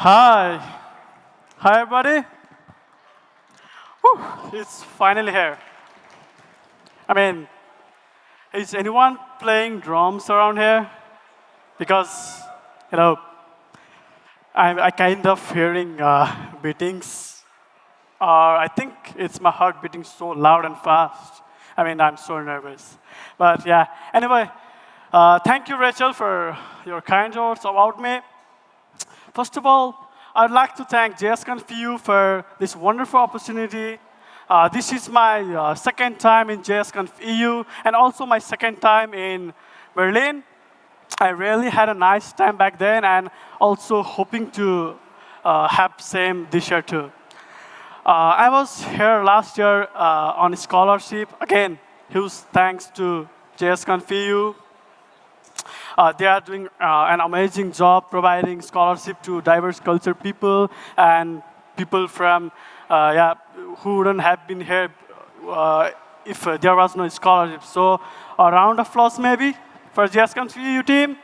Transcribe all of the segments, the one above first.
Hi. Hi, everybody. Whew, it's finally here. I mean, is anyone playing drums around here? Because, you know, I kind of hearing beatings. I think it's my heart beating so loud and fast. I mean, I'm so nervous. But yeah, anyway, thank you, Rachel, for your kind words about me. First of all, I'd like to thank JSConf EU for this wonderful opportunity. This is my second time in JSConf EU and also my second time in Berlin. I really had a nice time back then and also hoping to have same this year too. I was here last year on a scholarship. Again, huge thanks to JSConf EU. They are doing an amazing job providing scholarship to diverse culture people and people from who wouldn't have been here if there was no scholarship. So a round of applause maybe for JSConf EU team.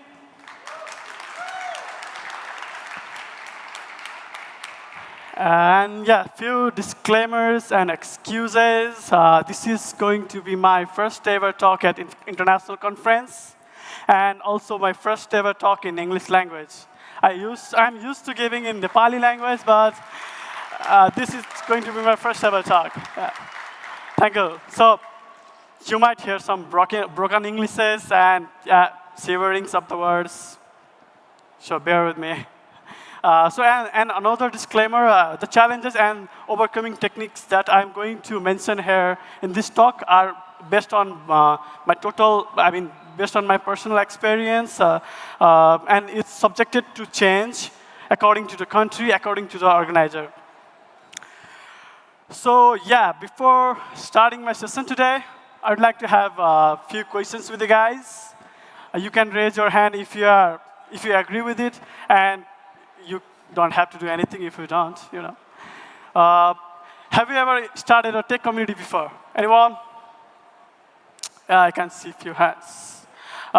And yeah, few disclaimers and excuses. This is going to be my first ever talk at international conference. And also my first ever talk in English language. I'm used to giving in Nepali language, but this is going to be my first ever talk. Yeah. Thank you. So you might hear some broken Englishes and shiverings of the words. So bear with me. And another disclaimer, the challenges and overcoming techniques that I'm going to mention here in this talk are based on based on my personal experience, and it's subjected to change according to the country, according to the organizer. So yeah, before starting my session today, I'd like to have a few questions with you guys. You can raise your hand if you agree with it, and you don't have to do anything if you don't. Have you ever started a tech community before? Anyone? I can see a few hands.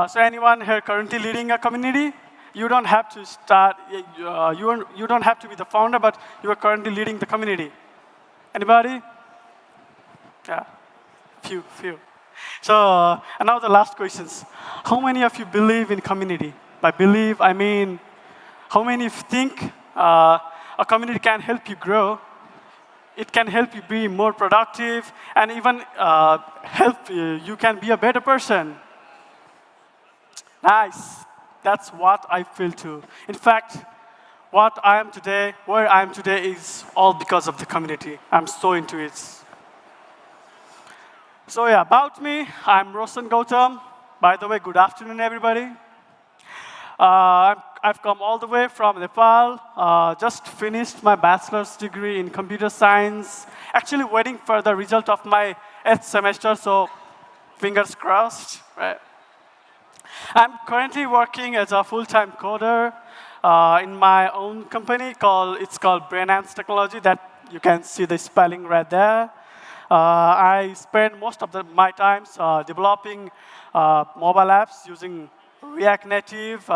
So anyone here currently leading a community? You don't have to start. You don't have to be the founder, but you are currently leading the community. Anybody? Yeah, few. So and now the last questions. How many of you believe in community? By believe, I mean, how many of you think a community can help you grow? It can help you be more productive and even help you can be a better person. Nice. That's what I feel too. In fact, where I am today is all because of the community. I'm so into it. So yeah, about me, I'm Roshan Gautam. By the way, good afternoon, everybody. I've come all the way from Nepal, just finished my bachelor's degree in computer science, actually waiting for the result of my 8th semester, so fingers crossed. Right? I'm currently working as a full-time coder in my own company. It's called Brainance Technology, that you can see the spelling right there. I spend most of my time developing mobile apps using React Native.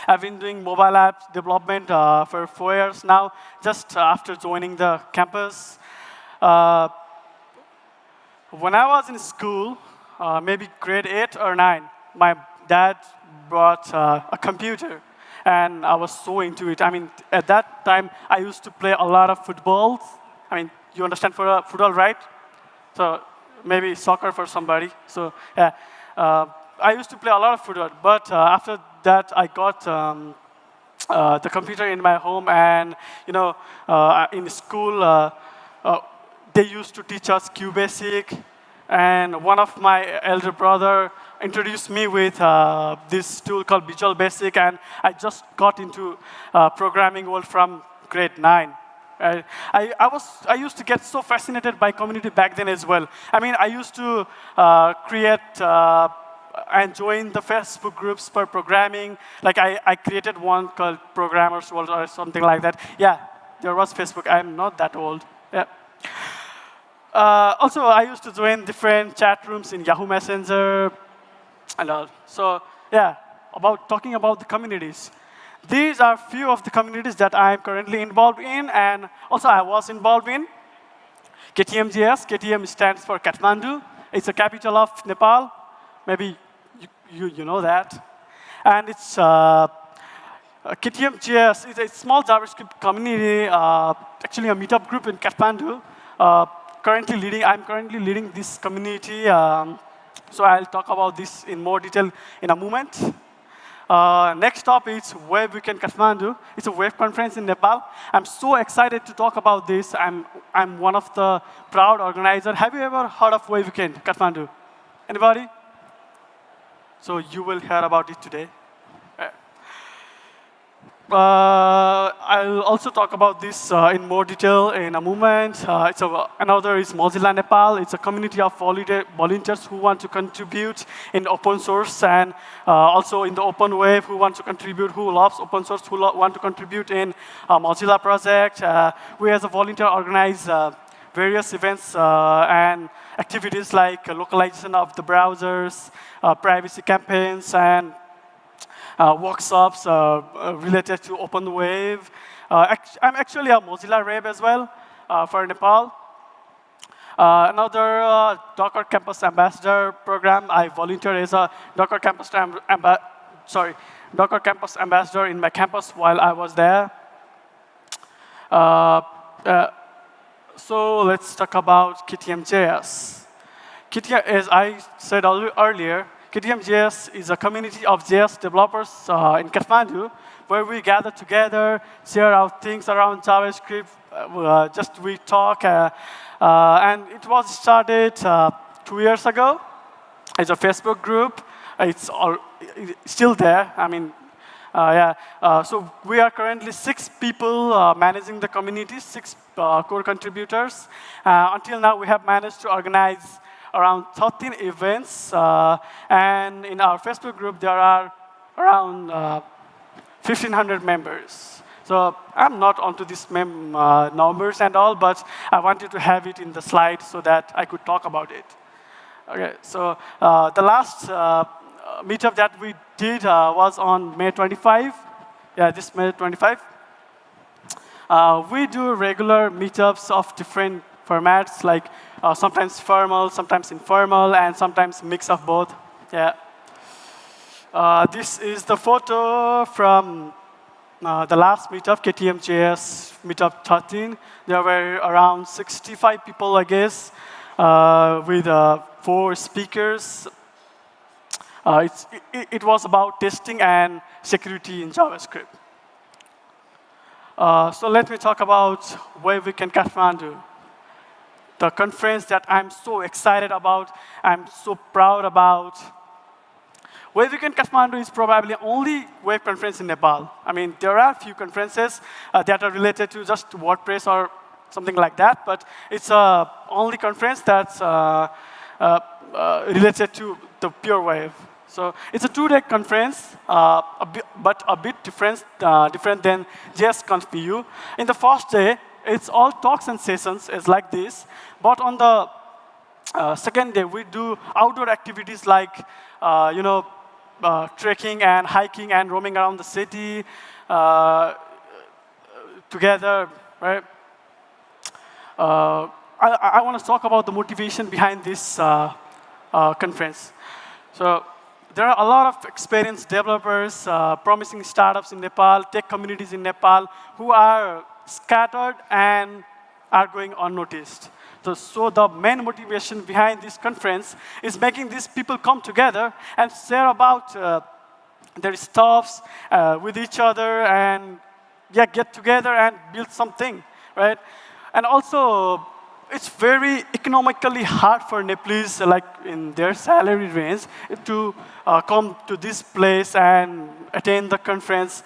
I've been doing mobile app development for 4 years now, just after joining the campus. When I was in school, maybe grade 8 or 9, my dad brought a computer, and I was so into it. I mean, at that time, I used to play a lot of football. I mean, you understand football, right? So maybe soccer for somebody. So yeah. I used to play a lot of football, but after that, I got the computer in my home, and in school, they used to teach us QBasic, and one of my elder brother introduced me with this tool called Visual Basic, and I just got into programming world from grade 9. I used to get so fascinated by community back then as well. I mean, I used to create and join the Facebook groups for programming. Like I created one called Programmers World or something like that. Yeah, there was Facebook. I'm not that old. Yeah. Also, I used to join different chat rooms in Yahoo Messenger and all. So yeah, talking about the communities. These are few of the communities that I'm currently involved in, and also I was involved in. KTM.js. KTM stands for Kathmandu. It's the capital of Nepal. Maybe you know that. And it's KTM.js is a small JavaScript community, actually a meetup group in Kathmandu. I'm currently leading this community, so I'll talk about this in more detail in a moment. Next up is Weekend Kathmandu. It's a web conference in Nepal. I'm so excited to talk about this. I'm one of the proud organizers. Have you ever heard of Weekend Kathmandu? Anybody? So you will hear about it today. I'll also talk about this in more detail in a moment. Another is Mozilla Nepal. It's a community of volunteers who want to contribute in open source and also in the open web, who want to contribute, who loves open source, who want to contribute in Mozilla project. We as a volunteer organize various events and activities like localization of the browsers, privacy campaigns, and workshops related to open wave. I'm actually a Mozilla Rep as well for Nepal. Another Docker Campus Ambassador program. I volunteered as a Docker Campus Ambassador in my campus while I was there. So let's talk about KTM.js. As I said earlier, KTM.js is a community of JS developers in Kathmandu, where we gather together, share our things around JavaScript, we talk. And it was started 2 years ago as a Facebook group. It's still there. I mean, so we are currently 6 people managing the community, 6 core contributors. Until now, we have managed to organize around 13 events, and in our Facebook group, there are around 1,500 members. So I'm not onto these numbers and all, but I wanted to have it in the slide so that I could talk about it. Okay, so the last meetup that we did was on May 25. Yeah, this May 25. We do regular meetups of different formats, like sometimes formal, sometimes informal, and sometimes mix of both. Yeah. This is the photo from the last meetup, KTM.js meetup 13. There were around 65 people, I guess, with 4 speakers. It was about testing and security in JavaScript. So let me talk about Weekend Kathmandu, the conference that I'm so excited about, I'm so proud about. Weekend Kathmandu is probably the only web conference in Nepal. I mean, there are a few conferences that are related to just WordPress or something like that, but it's the only conference that's related to the pure web. So it's a 2-day conference, but a bit different than JSConf EU. In the first day, it's all talks and sessions, it's like this. But on the second day, we do outdoor activities like, trekking and hiking and roaming around the city together, right? I want to talk about the motivation behind this conference. So there are a lot of experienced developers, promising startups in Nepal, tech communities in Nepal, who are scattered and are going unnoticed. So the main motivation behind this conference is making these people come together and share about their stuffs with each other and get together and build something, right? And also, it's very economically hard for Nepalese, like in their salary range, to come to this place and attend the conference.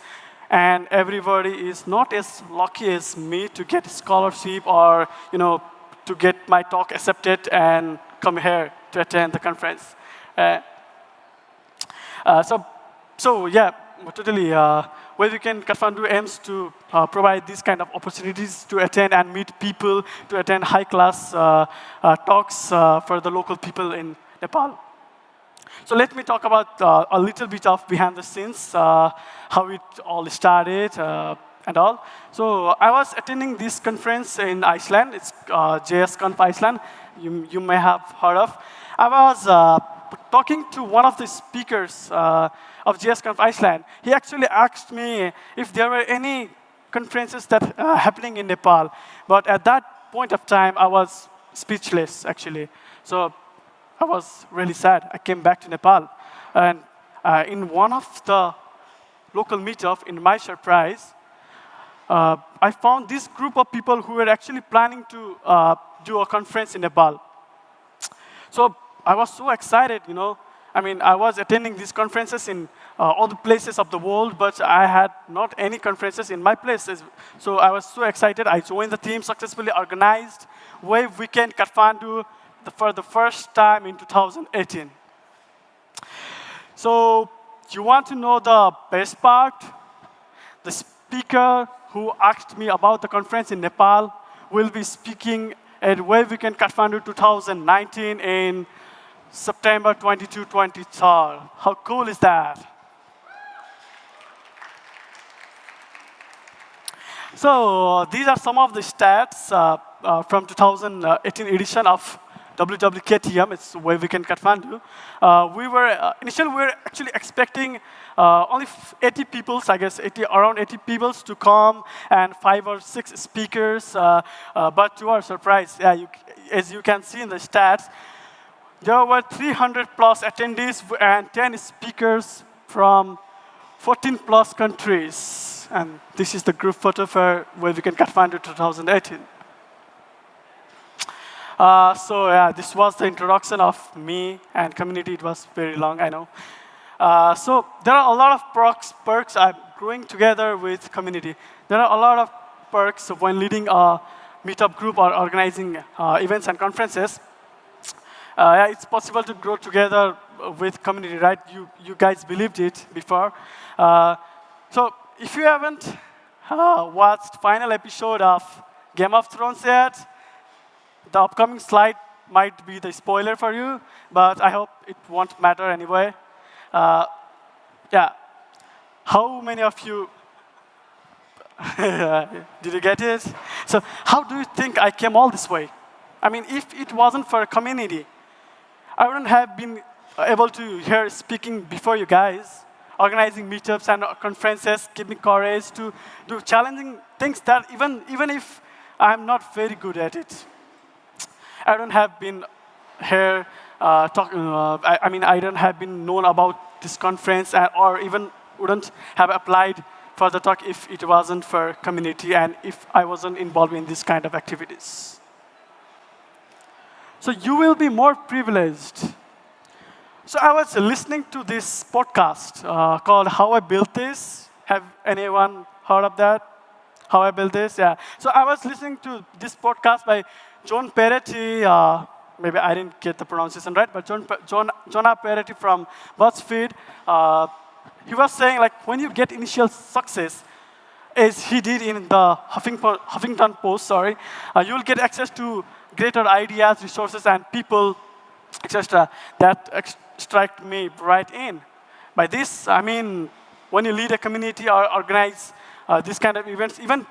And everybody is not as lucky as me to get a scholarship or, to get my talk accepted and come here to attend the conference. So yeah, totally. Weekend Kathmandu aims to provide these kind of opportunities to attend and meet people, to attend high-class talks for the local people in Nepal. So let me talk about a little bit of behind the scenes, how it all started and all. So I was attending this conference in Iceland. It's JSConf Iceland. You may have heard of. I was talking to one of the speakers of JSConf Iceland. He actually asked me if there were any conferences that are happening in Nepal. But at that point of time, I was speechless, actually. So I was really sad. I came back to Nepal. And in one of the local meetup, in my surprise, I found this group of people who were actually planning to do a conference in Nepal. So I was so excited, you know. I mean, I was attending these conferences in all the places of the world, but I had not any conferences in my places. So I was so excited. I joined the team, successfully organized Weekend Kathmandu for the first time in 2018. So you want to know the best part? The speaker who asked me about the conference in Nepal will be speaking at Weekend Kathmandu 2019 in September 22, 23. How cool is that? So these are some of the stats from 2018 edition of WWKTM. It's Weekend Kathmandu. Initially we were actually expecting only 80 people, I guess around 80 people to come and 5 or 6 speakers. But to our surprise, as you can see in the stats, there were 300 plus attendees and 10 speakers from 14 plus countries. And this is the group photo for Weekend Kathmandu 2018. So yeah, this was the introduction of me and community. It was very long, I know. So there are a lot of perks I'm growing together with community. There are a lot of perks when leading a meetup group or organizing events and conferences. Yeah, it's possible to grow together with community, right? You guys believed it before. So if you haven't watched final episode of Game of Thrones yet, the upcoming slide might be the spoiler for you, but I hope it won't matter anyway. Yeah, how many of you, did you get it? So how do you think I came all this way? I mean, if it wasn't for a community, I wouldn't have been able to hear speaking before you guys, organizing meetups and conferences, give me courage to do challenging things that even if I'm not very good at it. I don't have been here talking. I mean, I don't have been known about this conference, or even wouldn't have applied for the talk if it wasn't for community and if I wasn't involved in this kind of activities. So you will be more privileged. So I was listening to this podcast called How I Built This. Have anyone heard of that? How I Built This? Yeah. So I was listening to this podcast by John Peretti. Maybe I didn't get the pronunciation right, but Jonah Peretti from BuzzFeed. He was saying, like, when you get initial success, as he did in the Huffington Post, you will get access to greater ideas, resources, and people, etc. That strike me right in. By this, I mean, when you lead a community or organize this kind of events, even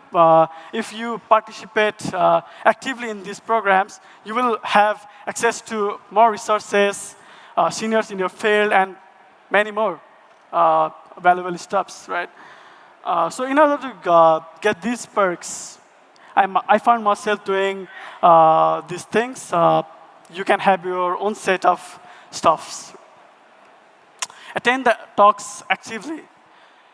if you participate actively in these programs, you will have access to more resources, seniors in your field, and many more valuable stuffs, right? So in order to get these perks, I found myself doing these things. You can have your own set of stuffs. Attend the talks actively.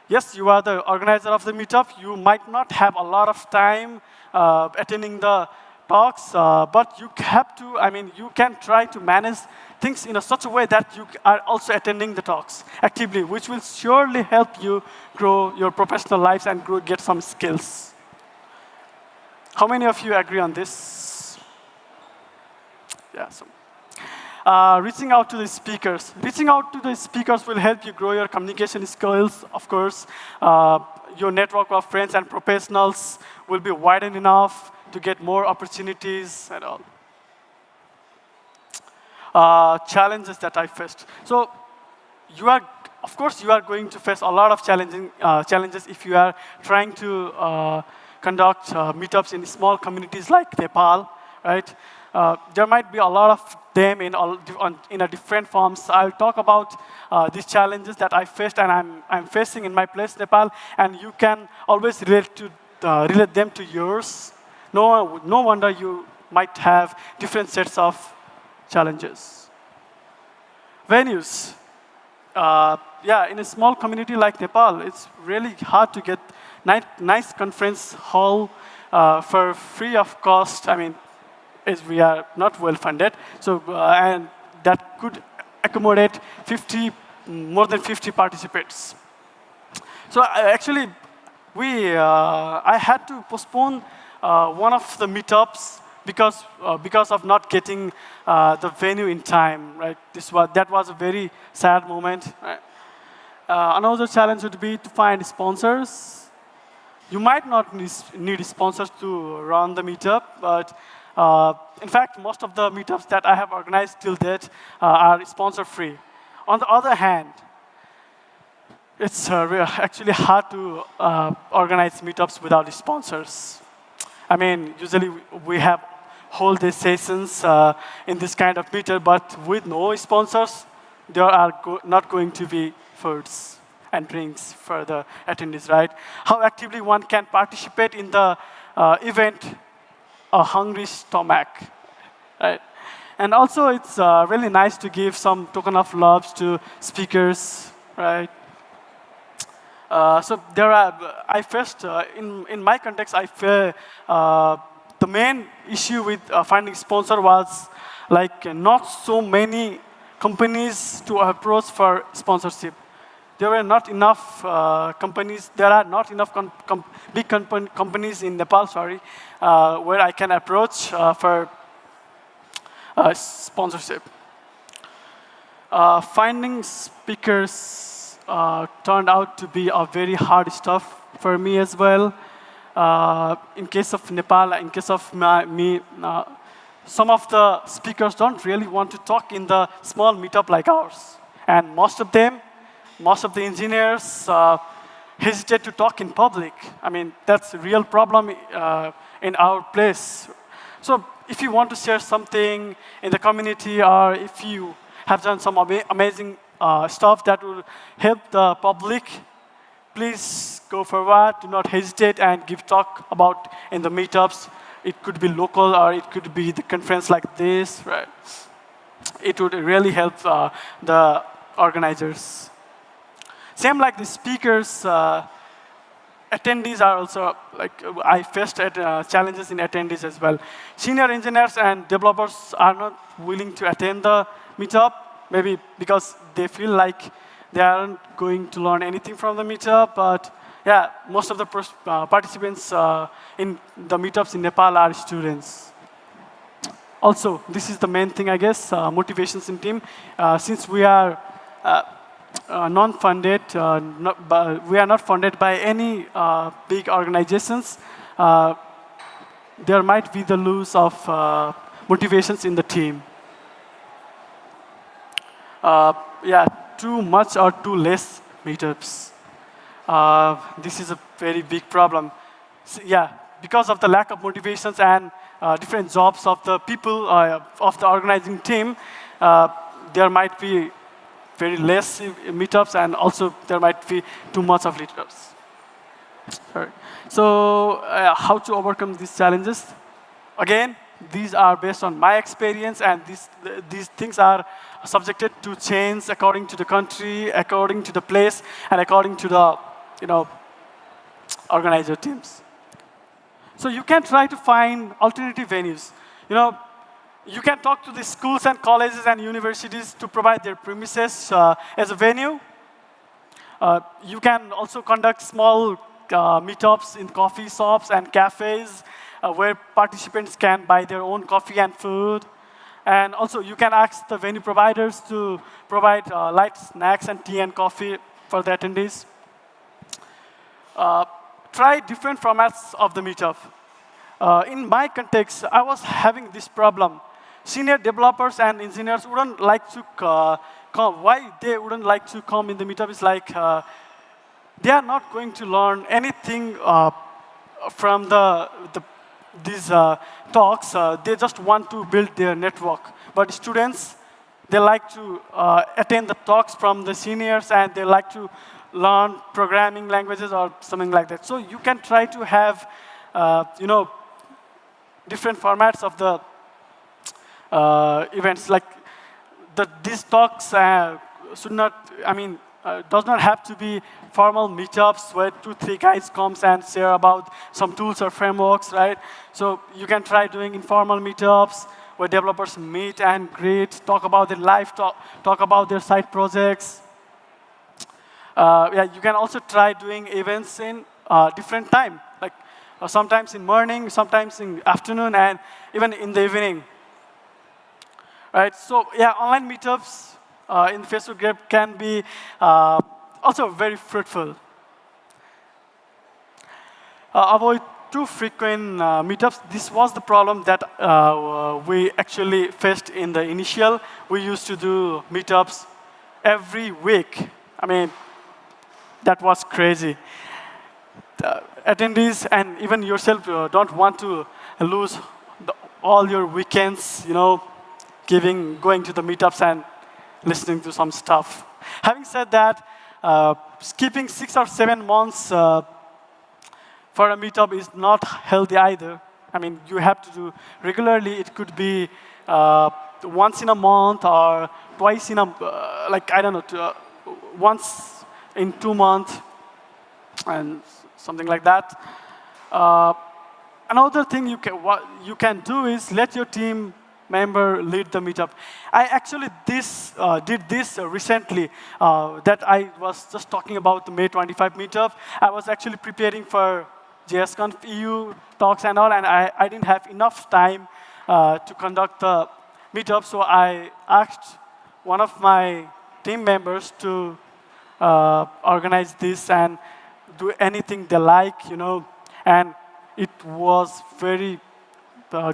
Yes, you are the organizer of the meetup. You might not have a lot of time attending the talks, but you have to, you can try to manage things in such a way that you are also attending the talks actively, which will surely help you grow your professional lives and get some skills. How many of you agree on this? Yeah, so. Reaching out to the speakers. Reaching out to the speakers will help you grow your communication skills, of course. your network of friends and professionals will be widened enough to get more opportunities and all. Challenges that I faced. So of course, you are going to face a lot of challenges if you are trying to conduct meetups in small communities like Nepal, right? There might be a lot of them in a different forms. I'll talk about these challenges that I faced and I'm facing in my place, Nepal, and you can always relate them to yours. No wonder you might have different sets of challenges. Venues. In a small community like Nepal, it's really hard to get nice conference hall for free of cost. I mean, as we are not well funded, so and that could accommodate more than 50 participants. So actually, I had to postpone one of the meetups because of not getting the venue in time. Right, that was a very sad moment. Right? Another challenge would be to find sponsors. You might not need sponsors to run the meetup, but in fact, most of the meetups that I have organized till date are sponsor-free. On the other hand, it's actually hard to organize meetups without sponsors. I mean, usually we have whole day sessions in this kind of meetup, but with no sponsors, there are not going to be foods and drinks for the attendees, right? How actively one can participate in the event, a hungry stomach, right? And also, it's really nice to give some token of love to speakers, right? So I faced, in my context, the main issue with finding sponsor was like not so many companies to approach for sponsorship. There were not enough companies. There are not enough big companies in Nepal, where I can approach for sponsorship. Finding speakers turned out to be a very hard stuff for me as well. In case of Nepal, in case of me, some of the speakers don't really want to talk in the small meetup like ours. And most of the engineers hesitate to talk in public. I mean, that's a real problem in our place. So if you want to share something in the community, or if you have done some amazing stuff that will help the public, please go forward. Do not hesitate and give talk about in the meetups. It could be local or it could be the conference like this. Right? It would really help the organizers. Same like the speakers, attendees are also, like I faced challenges in attendees as well. Senior engineers and developers are not willing to attend the meetup, maybe because they feel like they aren't going to learn anything from the meetup. But yeah, most of the participants in the meetups in Nepal are students. Also, this is the main thing, I guess, motivations in team. Since we are non-funded, we are not funded by any big organizations, there might be the loss of motivations in the team. Too much or too less meetups. This is a very big problem. So, because of the lack of motivations and different jobs of the people of the organizing team, there might be very less meetups, and also there might be too much of meetups. Sorry. So how to overcome these challenges? Again, these are based on my experience, and these things are subjected to change according to the country, according to the place, and according to the organizer teams. So you can try to find alternative venues. You can talk to the schools and colleges and universities to provide their premises as a venue. You can also conduct small meetups in coffee shops and cafes where participants can buy their own coffee and food. And also, you can ask the venue providers to provide light snacks and tea and coffee for the attendees. try different formats of the meetup. In my context, I was having this problem. Senior developers and engineers wouldn't like to come. Why they wouldn't like to come in the meetup is like they are not going to learn anything from these talks. They just want to build their network. But students, they like to attend the talks from the seniors, and they like to learn programming languages or something like that. So you can try to have, different formats of the events. Like these talks should not, does not have to be formal meetups where 2-3 guys comes and share about some tools or frameworks, right? So you can try doing informal meetups where developers meet and greet, talk about their life, talk about their side projects. You can also try doing events in different time, like sometimes in morning, sometimes in afternoon, and even in the evening. Right? So online meetups in the Facebook group can be also very fruitful. Avoid too frequent meetups. This was the problem that we actually faced in the initial. We used to do meetups every week. That was crazy. Attendees and even yourself don't want to lose all your weekends, going to the meetups and listening to some stuff. Having said that, skipping 6 or 7 months for a meetup is not healthy either. You have to do regularly. It could be once in a month or twice in once in 2 months and something like that. Another thing what you can do is let your team member lead the meetup. I actually did this recently that I was just talking about the May 25 meetup. I was actually preparing for JSConf EU talks and all, and I didn't have enough time to conduct the meetup, so I asked one of my team members to organize this and do anything they like, and it was very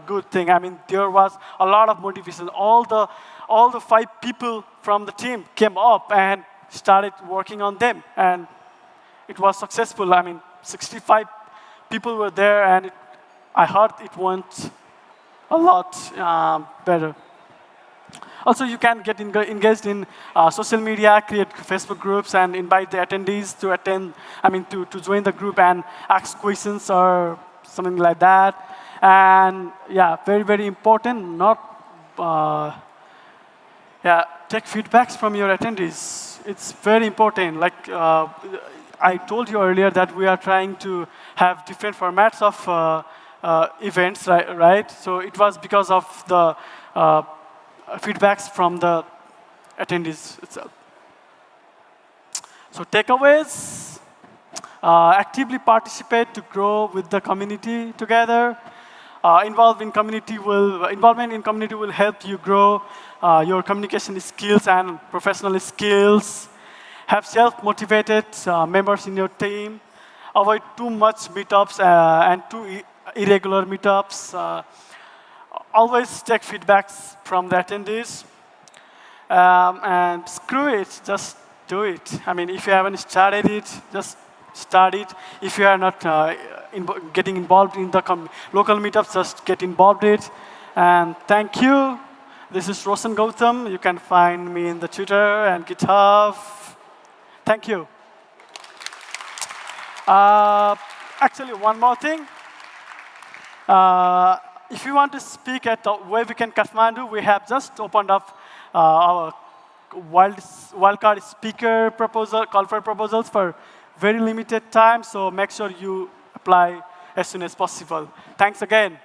good thing. There was a lot of motivation. All the 5 people from the team came up and started working on them, and it was successful. 65 people were there, and I heard it went a lot better. Also, you can get engaged in social media, create Facebook groups, and invite the attendees to attend. To join the group and ask questions or something like that. And very, very important. Take feedbacks from your attendees. It's very important. Like I told you earlier that we are trying to have different formats of events, right? So it was because of the feedbacks from the attendees itself. So takeaways: actively participate to grow with the community together. Involvement in community will help you grow your communication skills and professional skills. Have self-motivated members in your team. Avoid too much meetups and too irregular meetups. Always take feedbacks from the attendees. And screw it, just do it. If you haven't started it, just start it. If you are not getting involved in the local meetups, just get involved in it. And thank you. This is Roshan Gautam. You can find me in the Twitter and GitHub. Thank you. Actually, one more thing. If you want to speak at the Weekend Kathmandu, we have just opened up our wildcard speaker proposal, call for proposals for very limited time. So make sure you apply as soon as possible. Thanks again.